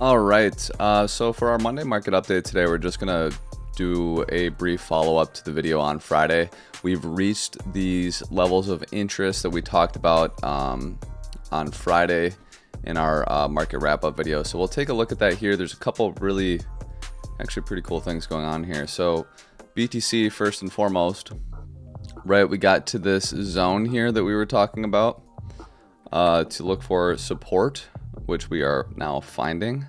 All right, so for our Monday market update today, we're just gonna do a brief follow-up to the video on Friday. We've reached these levels of interest that we talked about on Friday in our market wrap-up video. So we'll take a look at that here. There's a couple really actually pretty cool things going on here. So BTC first and foremost, right? We got to this zone here that we were talking about to look for support, which we are now finding.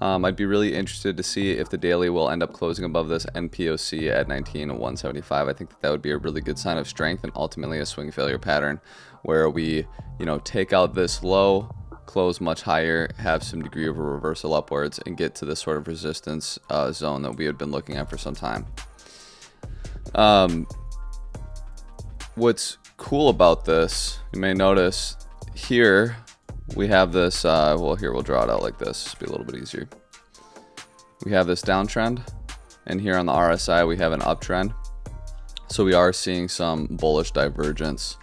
I'd be really interested to see if the daily will end up closing above this NPOC at 19,175. I think that would be a really good sign of strength and ultimately a swing failure pattern where we, take out this low, close much higher, have some degree of a reversal upwards, and get to this sort of resistance zone that we had been looking at for some time. What's cool about this, you may notice here, we have this, well, here we'll draw it out like this, it'll be a little bit easier. We have this downtrend, and here on the RSI we have an uptrend. So we are seeing some bullish divergence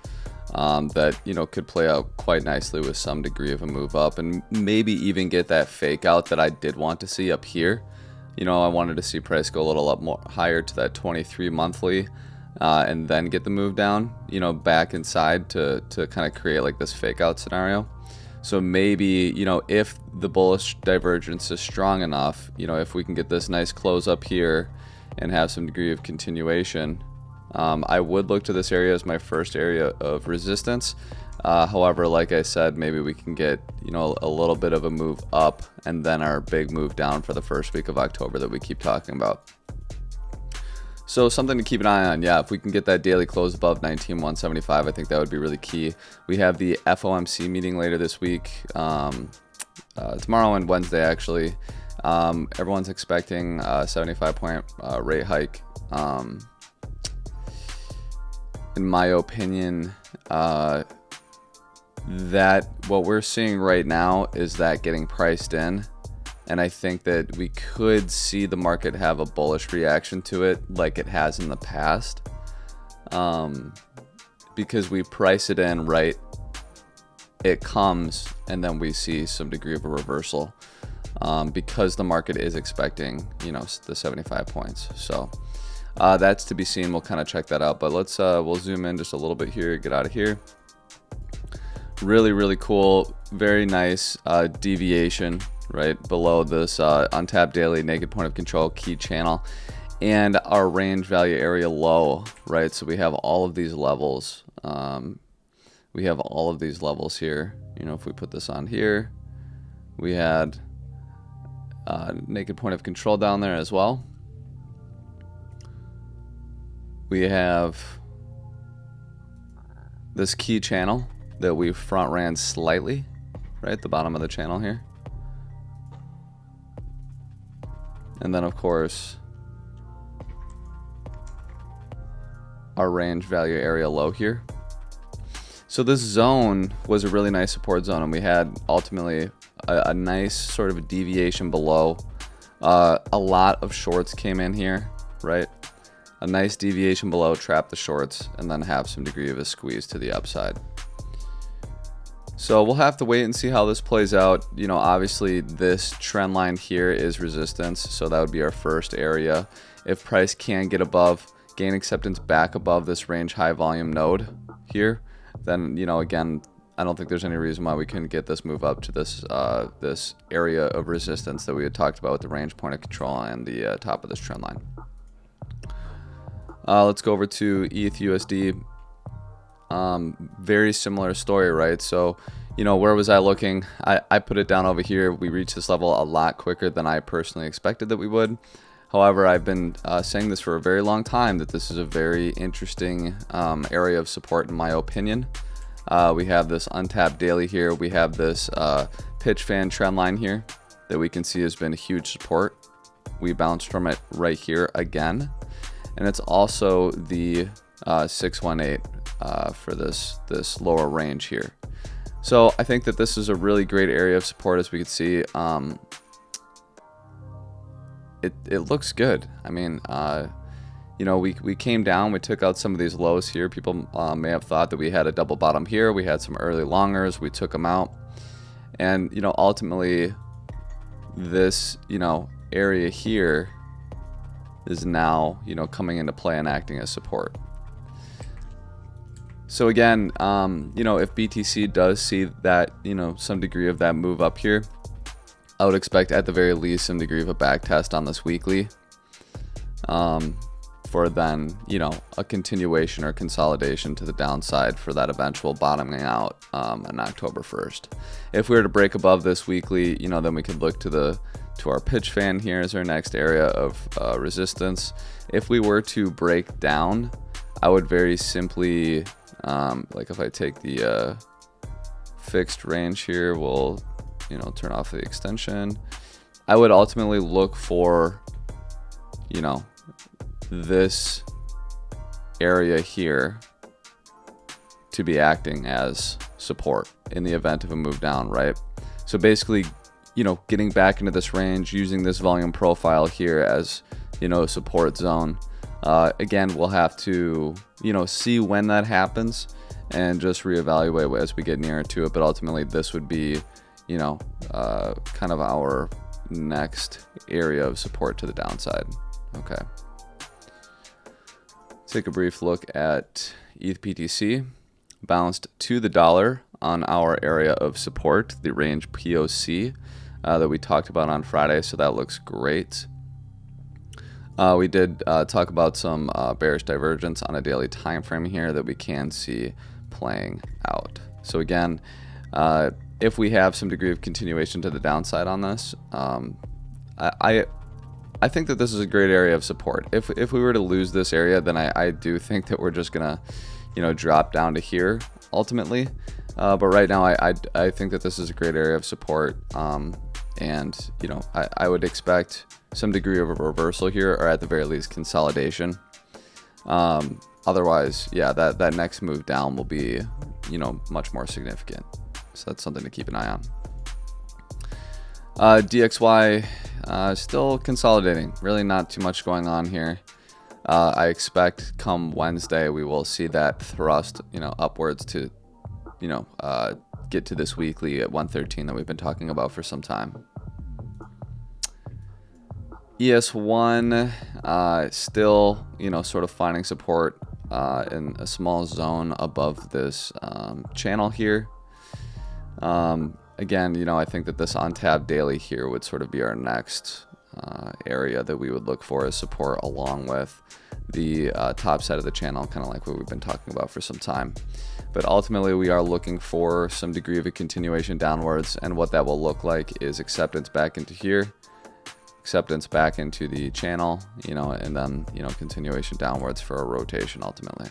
that could play out quite nicely with some degree of a move up, and maybe even get that fake out that I did want to see up here. I wanted to see price go a little up more higher to that 23 monthly. And then get the move down, back inside to kind of create like this fake out scenario. So maybe, if the bullish divergence is strong enough, if we can get this nice close up here and have some degree of continuation, I would look to this area as my first area of resistance. However, like I said, maybe we can get, a little bit of a move up and then our big move down for the first week of October that we keep talking about. So something to keep an eye on. Yeah, if we can get that daily close above 19,175, I think that would be really key. We have the FOMC meeting later this week, tomorrow and Wednesday actually. Everyone's expecting a 75-point rate hike. In my opinion, that what we're seeing right now is that getting priced in. And I think that we could see the market have a bullish reaction to it like it has in the past. Because we price it in, right? It comes and then we see some degree of a reversal because the market is expecting, the 75 points. So that's to be seen. We'll kind of check that out. But we'll zoom in just a little bit here, get out of here. Really, really cool. Very nice deviation right below this untapped daily naked point of control key channel and our range value area low, right? So we have all of these levels. We have all of these levels here. If we put this on here, we had naked point of control down there as well. We have this key channel that we front ran slightly, right at the bottom of the channel here. And then, of course, our range value area low here. So this zone was a really nice support zone, and we had ultimately a nice sort of a deviation below. A lot of shorts came in here, right? A nice deviation below, trap the shorts, and then have some degree of a squeeze to the upside. So we'll have to wait and see how this plays out. Obviously this trend line here is resistance, so that would be our first area. If price can get above, gain acceptance back above this range high volume node here, then again, I don't think there's any reason why we couldn't get this move up to this this area of resistance that we had talked about with the range point of control and the top of this trend line. Let's go over to ETH USD. Very similar story, right? So, where was I looking? I put it down over here. We reached this level a lot quicker than I personally expected that we would. However, I've been saying this for a very long time that this is a very interesting area of support in my opinion. We have this untapped daily here. We have this pitch fan trend line here that we can see has been a huge support. We bounced from it right here again. And it's also the 618 for this lower range here. So I think that this is a really great area of support, as we can see. It looks good. I mean, we came down, we took out some of these lows here. People may have thought that we had a double bottom here. We had some early longers, we took them out. And, ultimately, this, area here is now, coming into play and acting as support. So again, if BTC does see that, some degree of that move up here, I would expect at the very least some degree of a back test on this weekly, for then, a continuation or consolidation to the downside for that eventual bottoming out on October 1st. If we were to break above this weekly, then we could look to our pitch fan here as our next area of resistance. If we were to break down, I would very simply, like if I take the fixed range here, we'll, turn off the extension. I would ultimately look for, this area here to be acting as support in the event of a move down, right? So basically, getting back into this range, using this volume profile here as, a support zone. Again, we'll have to, see when that happens and just reevaluate as we get nearer to it. But ultimately, this would be, kind of our next area of support to the downside. Okay. Take a brief look at ETH BTC, bounced to the dollar on our area of support, the range POC that we talked about on Friday, so that looks great. We did talk about some bearish divergence on a daily time frame here that we can see playing out. So again, if we have some degree of continuation to the downside on this, I think that this is a great area of support. If we were to lose this area, then I do think that we're just gonna, drop down to here ultimately. But right now, I think that this is a great area of support. And I would expect some degree of a reversal here, or at the very least consolidation. Otherwise, yeah, that next move down will be, much more significant. So that's something to keep an eye on. DXY still consolidating. Really not too much going on here. I expect come Wednesday we will see that thrust, upwards to, get to this weekly at 113 that we've been talking about for some time. ES1 still, sort of finding support in a small zone above this channel here. Again, I think that this on tab daily here would sort of be our next area that we would look for as support, along with the top side of the channel, kind of like what we've been talking about for some time. But ultimately, we are looking for some degree of a continuation downwards, and what that will look like is acceptance back into here, acceptance back into the channel, and then, continuation downwards for a rotation ultimately.